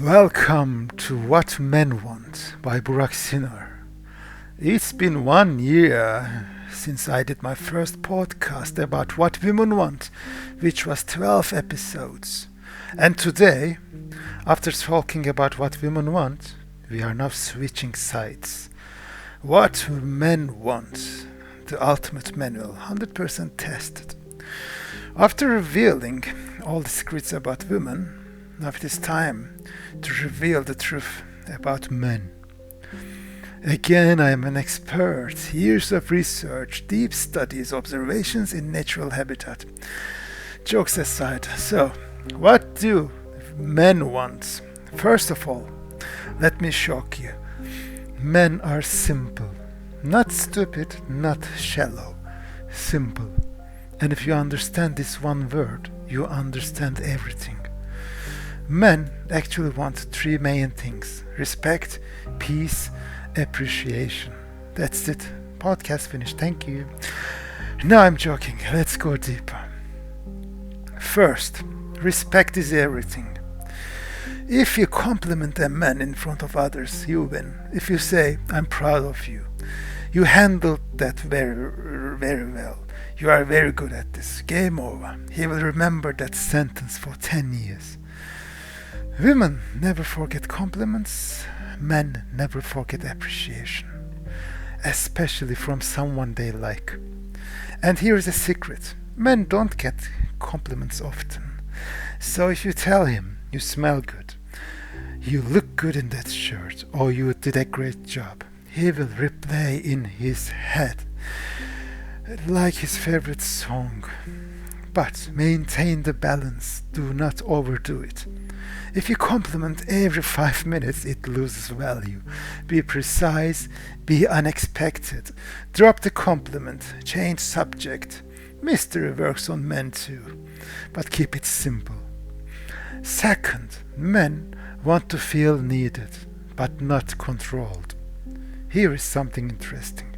Welcome to What Men Want by Burak Cinar. It's been 1 year since I did my first podcast about what women want, which was 12 episodes. And today, after talking about what women want, we are now switching sides. What men want, the ultimate manual, 100% tested. After revealing all the secrets about women, now it is time to reveal the truth about men. Again, I am an expert. Years of research, deep studies, observations in natural habitat. Jokes aside, so what do men want? First of all, let me shock you. Men are simple. Not stupid, not shallow. Simple. And if you understand this one word, you understand everything. Men actually want three main things: respect, peace, appreciation. That's it. Podcast finished. Thank you. No, I'm joking. Let's go deeper. First, respect is everything. If you compliment a man in front of others, you win. If you say, "I'm proud of you," you handled that very well. You are very good at this. Game over. He will remember that sentence for 10 years. Women never forget compliments. Men never forget appreciation. Especially from someone they like. And here is a secret. Men don't get compliments often. So if you tell him, "You smell good," "You look good in that shirt," or "You did a great job," he will replay in his head like his favorite song. But maintain the balance. Do not overdo it. If you compliment every 5 minutes, it loses value. Be precise, be unexpected. Drop the compliment, change subject. Mystery works on men too, but keep it simple. Second, men want to feel needed, but not controlled. Here is something interesting.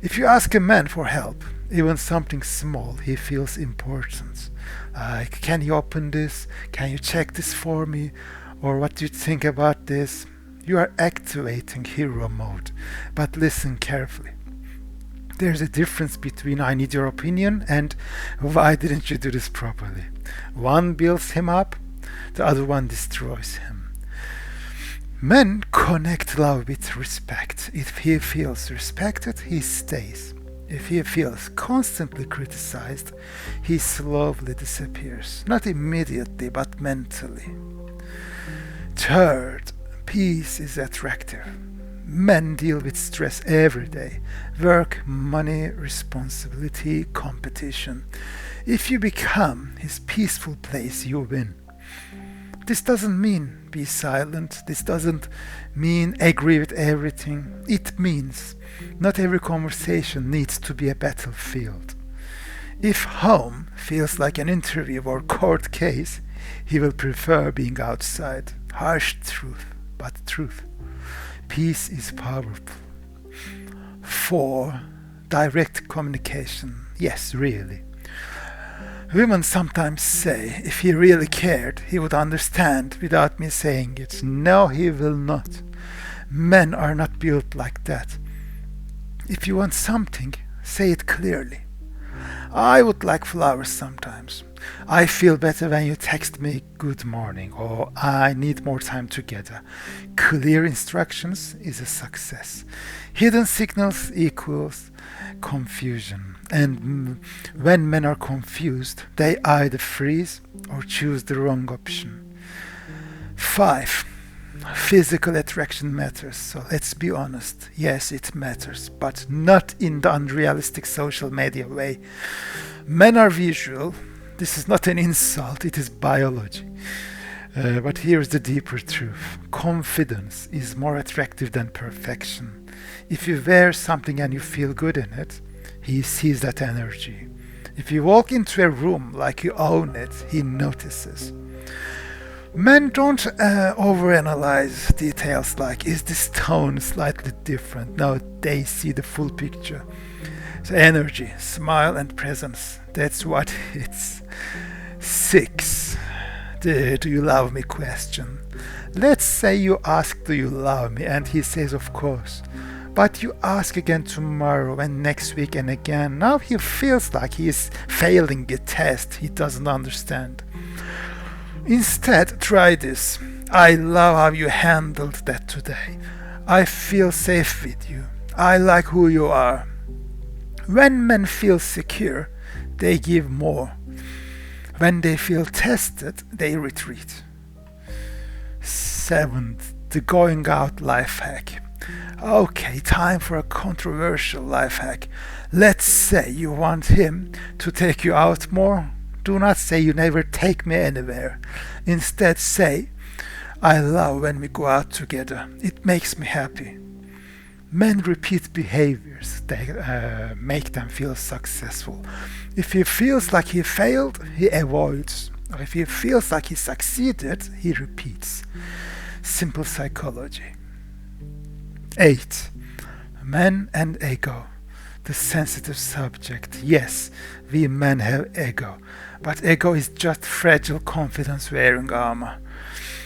If you ask a man for help, even something small, he feels important. Like, "Can you open this? Can you check this for me? Or what do you think about this?" You are activating hero mode. But listen carefully. There's a difference between "I need your opinion" and "Why didn't you do this properly?" One builds him up, the other one destroys him. Men connect love with respect. If he feels respected, he stays. If he feels constantly criticized, he slowly disappears. Not immediately, but mentally. Third, peace is attractive. Men deal with stress every day. Work, money, responsibility, competition. If you become his peaceful place, you win. This doesn't mean be silent. This doesn't mean agree with everything. It means not every conversation needs to be a battlefield. If home feels like an interview or court case, he will prefer being outside. Harsh truth, but truth. Peace is powerful. 4. Direct communication. Yes, really. Women sometimes say, "If he really cared, he would understand without me saying it." No, he will not. Men are not built like that. If you want something, say it clearly. "I would like flowers sometimes." "I feel better when you text me good morning," or "I need more time together." Clear instructions is a success. Hidden signals equals confusion. And when men are confused, they either freeze or choose the wrong option. 5. Physical attraction matters. So let's be honest. Yes, it matters, but not in the unrealistic social media way. Men are visual. This is not an insult, it is biology. But here's the deeper truth. Confidence is more attractive than perfection. If you wear something and you feel good in it, he sees that energy. If you walk into a room like you own it, he notices. Men don't overanalyze details like, "Is this tone slightly different?" No, they see the full picture. So energy, smile and presence, that's what it's. 6. the "do you love me" question. Let's say you ask "do you love me" and he says of course. But you ask again tomorrow and next week and again. Now he feels like he is failing a test he doesn't understand. Instead, try this. "I love how you handled that today. I feel safe with you. I like who you are." When men feel secure, they give more. When they feel tested, they retreat. 7th, the going out life hack. Okay, time for a controversial life hack. Let's say you want him to take you out more. Do not say "you never take me anywhere." Instead say, "I love when we go out together. It makes me happy." Men repeat behaviors that make them feel successful. If he feels like he failed, he avoids. Or if he feels like he succeeded, he repeats. Simple psychology. 8. Men and ego. The sensitive subject. Yes, we men have ego. But ego is just fragile confidence wearing armor.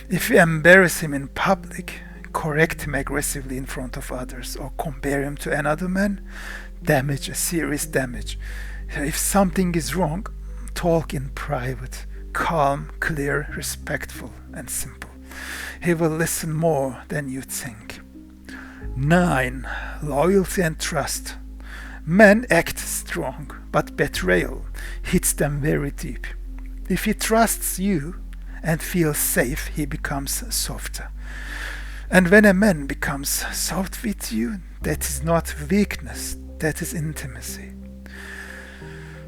If we embarrass him in public, correct him aggressively in front of others, or compare him to another man, damage, a serious damage. If something is wrong, talk in private. Calm, clear, respectful, and simple. He will listen more than you think. 9. Loyalty and trust. Men act strong, but betrayal hits them very deep. If he trusts you and feels safe, he becomes softer. And when a man becomes soft with you, that is not weakness, that is intimacy.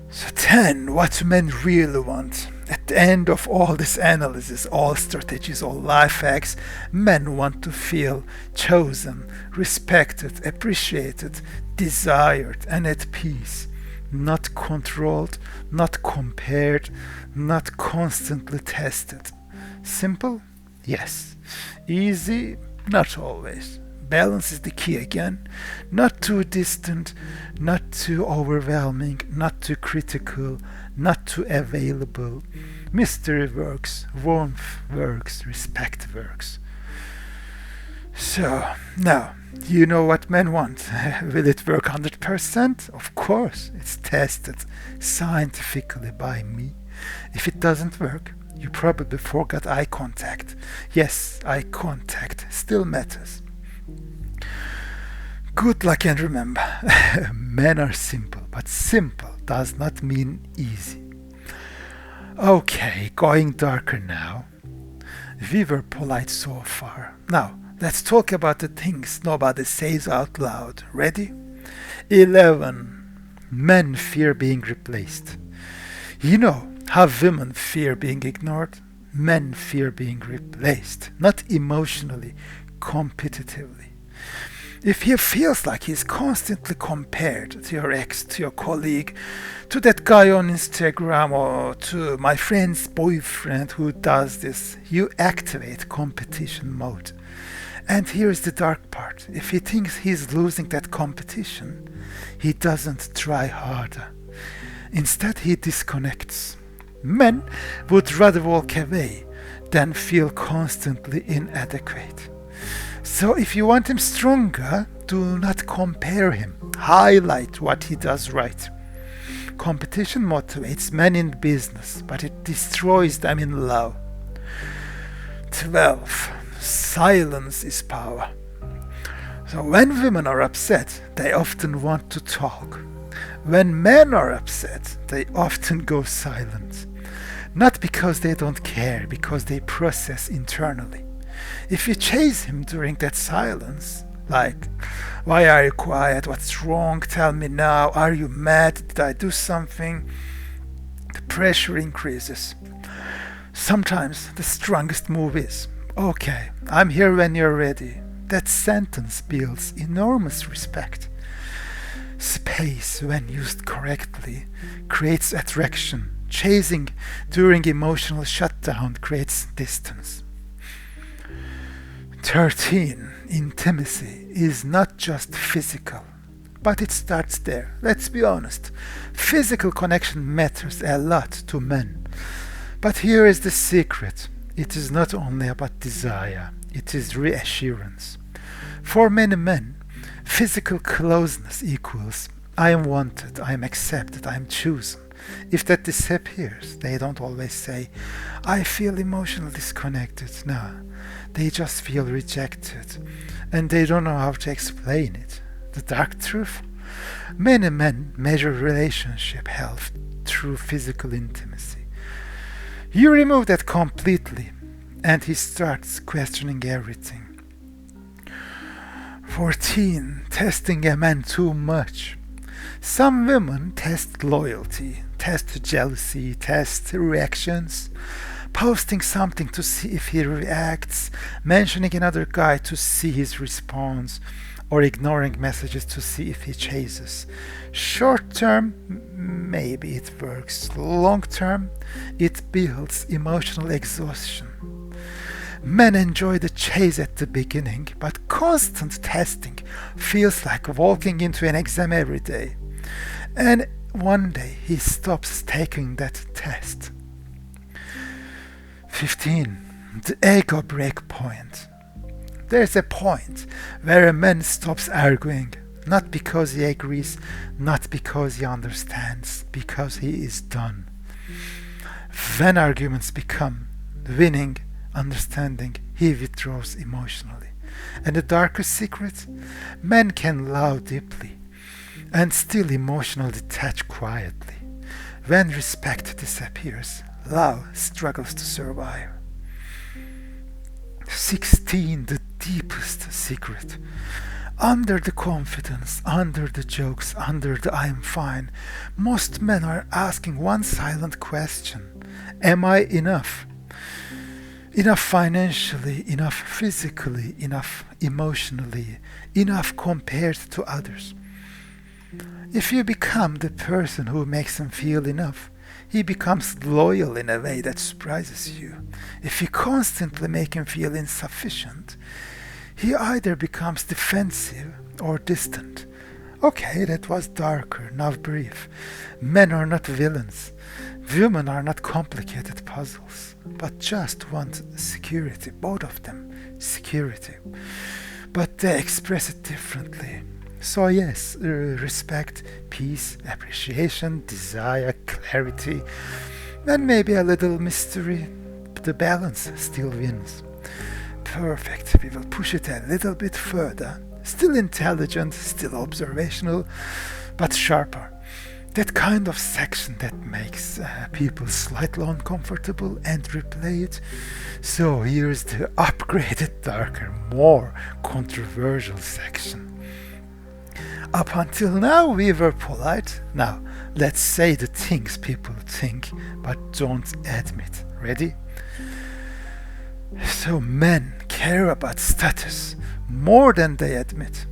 So 10. What men really want. At the end of all this analysis, all strategies, all life hacks, men want to feel chosen, respected, appreciated, desired, and at peace. Not controlled, not compared, not constantly tested. Simple? Yes. Easy? Not always. Balance is the key again. Not too distant, not too overwhelming, not too critical, not too available. Mystery works, warmth works, respect works. So, now, you know what men want. Will it work 100%? Of course, it's tested scientifically by me. If it doesn't work, you probably forgot eye contact. Yes, eye contact still matters. Good luck, and remember, men are simple, but simple does not mean easy. Okay, going darker now. We were polite so far. Now, let's talk about the things nobody says out loud. Ready? 11. Men fear being replaced. You know how women fear being ignored? Men fear being replaced, not emotionally, competitively. If he feels like he's constantly compared to your ex, to your colleague, to that guy on Instagram, or to my friend's boyfriend who does this, you activate competition mode. And here's the dark part. If he thinks he's losing that competition, he doesn't try harder. Instead, he disconnects. Men would rather walk away than feel constantly inadequate. So if you want him stronger, do not compare him. Highlight what he does right. Competition motivates men in business, but it destroys them in love. 12. Silence is power. So when women are upset, they often want to talk. When men are upset, they often go silent. Not because they don't care, because they process internally. If you chase him during that silence, like, "Why are you quiet? What's wrong? Tell me now. Are you mad? Did I do something?" the pressure increases. Sometimes the strongest move is, "Okay, I'm here when you're ready." That sentence builds enormous respect. Space, when used correctly, creates attraction. Chasing during emotional shutdown creates distance. 13. Intimacy is not just physical, but it starts there. Let's be honest. Physical connection matters a lot to men. But here is the secret. It is not only about desire, it is reassurance. For many men, physical closeness equals I am wanted, I am accepted, I am chosen. If that disappears, they don't always say, I feel emotionally disconnected. No, they just feel rejected. And they don't know how to explain it. The dark truth? Many men measure relationship health through physical intimacy. You remove that completely, and he starts questioning everything. 14. Testing a man too much. Some women test loyalty, test jealousy, test reactions, posting something to see if he reacts, mentioning another guy to see his response, or ignoring messages to see if he chases. Short term, maybe it works. Long term, it builds emotional exhaustion. Men enjoy the chase at the beginning, but constant testing feels like walking into an exam every day. And one day he stops taking that test. 15. The ego break point. There's a point where a man stops arguing, not because he agrees, not because he understands, because he is done. When arguments become winning, understanding, he withdraws emotionally. And the darkest secret? Men can love deeply and still emotionally detach quietly. When respect disappears, love struggles to survive. 16. The deepest secret. Under the confidence, under the jokes, under the I am fine, most men are asking one silent question. Am I enough? Enough financially, enough physically, enough emotionally, enough compared to others. If you become the person who makes him feel enough, he becomes loyal in a way that surprises you. If you constantly make him feel insufficient, he either becomes defensive or distant. Okay, that was darker, now brief. Men are not villains. Women are not complicated puzzles, but just want security, both of them, security. But they express it differently. So yes, respect, peace, appreciation, desire, clarity, and maybe a little mystery. The balance still wins. Perfect. We will push it a little bit further. Still intelligent, still observational, but sharper. That kind of section that makes people slightly uncomfortable and replay it. So here's the upgraded, darker, more controversial section. Up until now we were polite. Now let's say the things people think but don't admit. Ready? So men care about status more than they admit.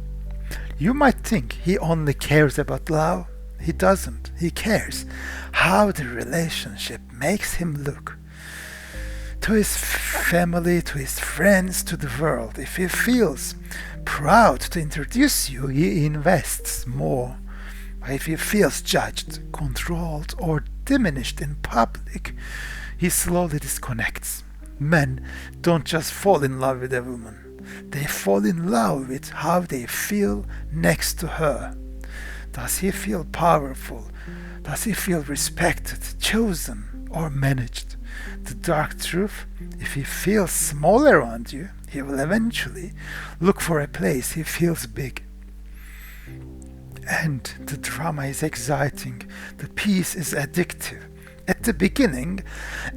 You might think he only cares about love. He doesn't. He cares how the relationship makes him look. To his family, to his friends, to the world. If he feels proud to introduce you, he invests more. If he feels judged, controlled, or diminished in public, he slowly disconnects. Men don't just fall in love with a woman. They fall in love with how they feel next to her. Does he feel powerful? Does he feel respected, chosen, or managed? The dark truth, if he feels small around you, he will eventually look for a place he feels big. And the drama is exciting. The peace is addictive. At the beginning,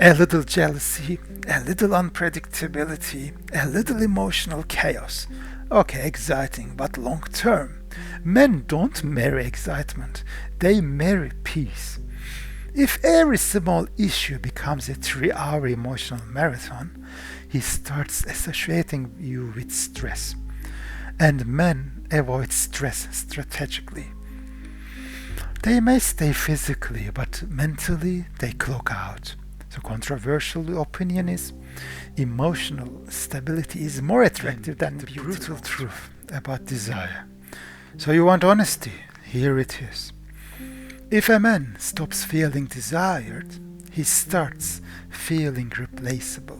a little jealousy, a little unpredictability, a little emotional chaos. Okay, exciting, but long term. Men don't marry excitement, they marry peace. If every small issue becomes a 3-hour emotional marathon, he starts associating you with stress. And men avoid stress strategically. They may stay physically, but mentally they clock out. So controversial opinion is emotional stability is more attractive than the brutal truth about desire. So you want honesty? Here it is. If a man stops feeling desired, he starts feeling replaceable.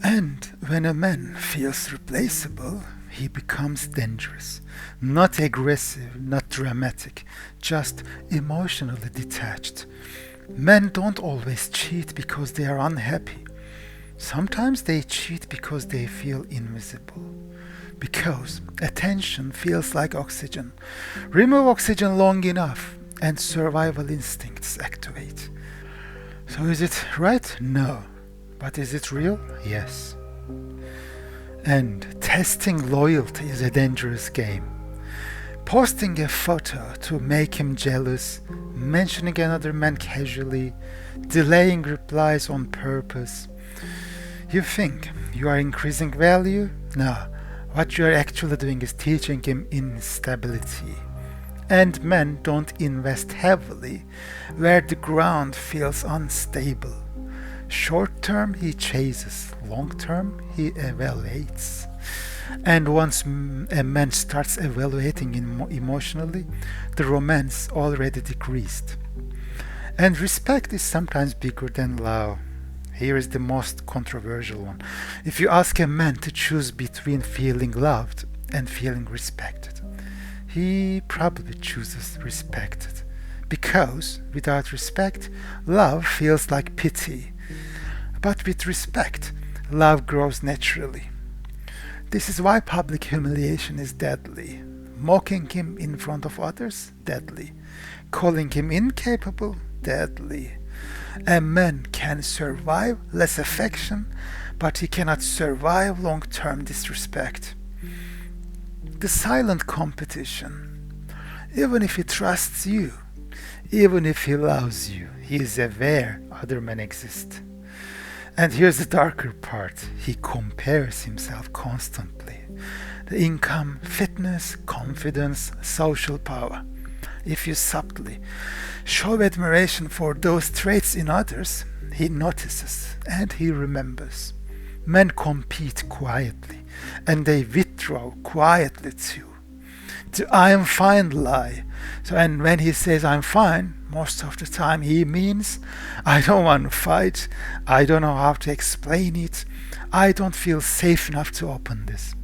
And when a man feels replaceable, he becomes dangerous. Not aggressive, not dramatic, just emotionally detached. Men don't always cheat because they are unhappy. Sometimes they cheat because they feel invisible. Because attention feels like oxygen. Remove oxygen long enough and survival instincts activate. So is it right? No. But is it real? Yes. And testing loyalty is a dangerous game. Posting a photo to make him jealous, mentioning another man casually, delaying replies on purpose. You think you are increasing value? No. What you are actually doing is teaching him instability. And men don't invest heavily where the ground feels unstable. Short term he chases, long term he evaluates. And once a man starts evaluating emotionally, the romance already decreased. And respect is sometimes bigger than love. Here is the most controversial one. If you ask a man to choose between feeling loved and feeling respected, he probably chooses respected. Because without respect, love feels like pity. But with respect, love grows naturally. This is why public humiliation is deadly. Mocking him in front of others, deadly. Calling him incapable, deadly. A man can survive less affection, but he cannot survive long-term disrespect. The silent competition. Even if he trusts you, even if he loves you, he is aware other men exist. And here's the darker part. He compares himself constantly. The income, fitness, confidence, social power. If you subtly show admiration for those traits in others, he notices and he remembers. Men compete quietly and they withdraw quietly too. The I am fine lie. And when he says I'm fine, most of the time he means I don't want to fight, I don't know how to explain it, I don't feel safe enough to open this.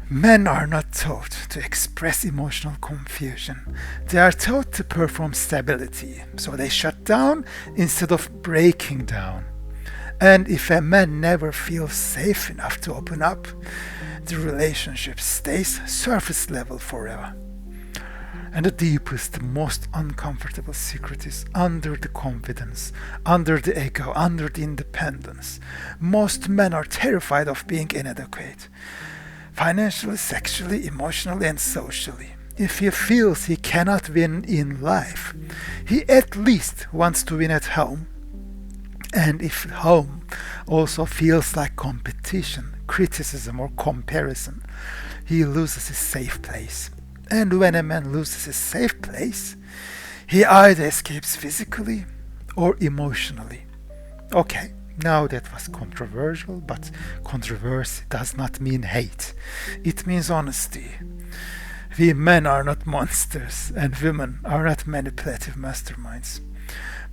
Men are not taught to express emotional confusion. They are taught to perform stability. So they shut down instead of breaking down. And if a man never feels safe enough to open up, the relationship stays surface level forever. And the deepest, most uncomfortable secret is under the confidence, under the ego, under the independence. Most men are terrified of being inadequate. Financially, sexually, emotionally, and socially. If he feels he cannot win in life, he at least wants to win at home. And if home also feels like competition, criticism, or comparison, he loses his safe place. And when a man loses his safe place, he either escapes physically or emotionally. Okay. Now that was controversial, but controversy does not mean hate. It means honesty. We men are not monsters, and women are not manipulative masterminds,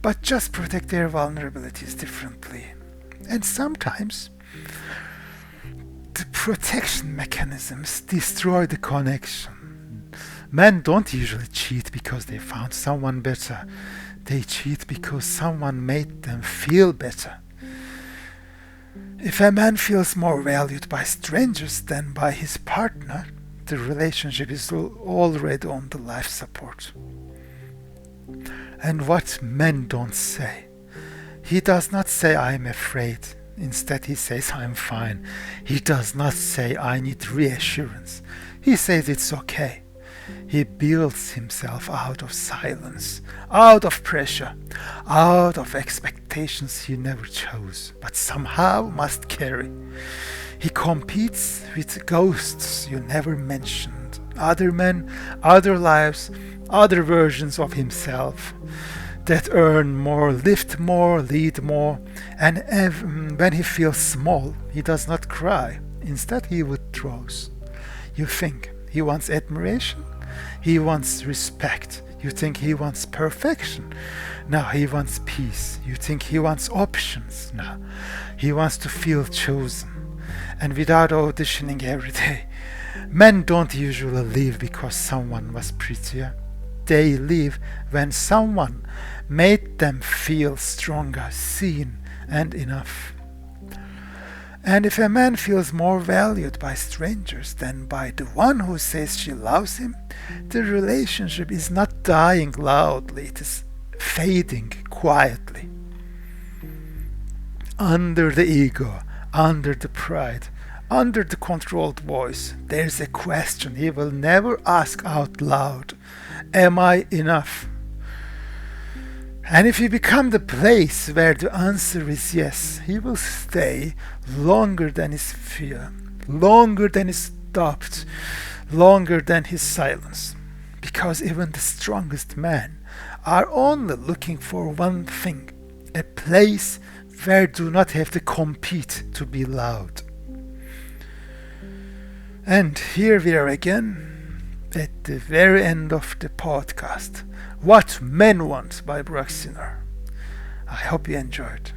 but just protect their vulnerabilities differently. And sometimes the protection mechanisms destroy the connection. Men don't usually cheat because they found someone better. They cheat because someone made them feel better. If a man feels more valued by strangers than by his partner, the relationship is already on the life support. And what men don't say. He does not say I'm afraid. Instead he says I'm fine. He does not say I need reassurance. He says it's okay. He builds himself out of silence, out of pressure, out of expectations he never chose, but somehow must carry. He competes with ghosts you never mentioned, other men, other lives, other versions of himself that earn more, lift more, lead more, and when he feels small, he does not cry. Instead, he withdraws. You think he wants admiration? He wants respect. You think he wants perfection. No, he wants peace. You think he wants options. No, he wants to feel chosen. And without auditioning every day. Men don't usually leave because someone was prettier. They leave when someone made them feel stronger, seen, and enough. And if a man feels more valued by strangers than by the one who says she loves him, the relationship is not dying loudly, it is fading quietly. Under the ego, under the pride, under the controlled voice, there's a question he will never ask out loud. Am I enough? And if he become the place where the answer is yes, he will stay longer than his fear, longer than his doubt, longer than his silence. Because even the strongest men are only looking for one thing, a place where do not have to compete to be loud. And here we are again at the very end of the podcast. What Men Want by Burak Cinar. I hope you enjoyed.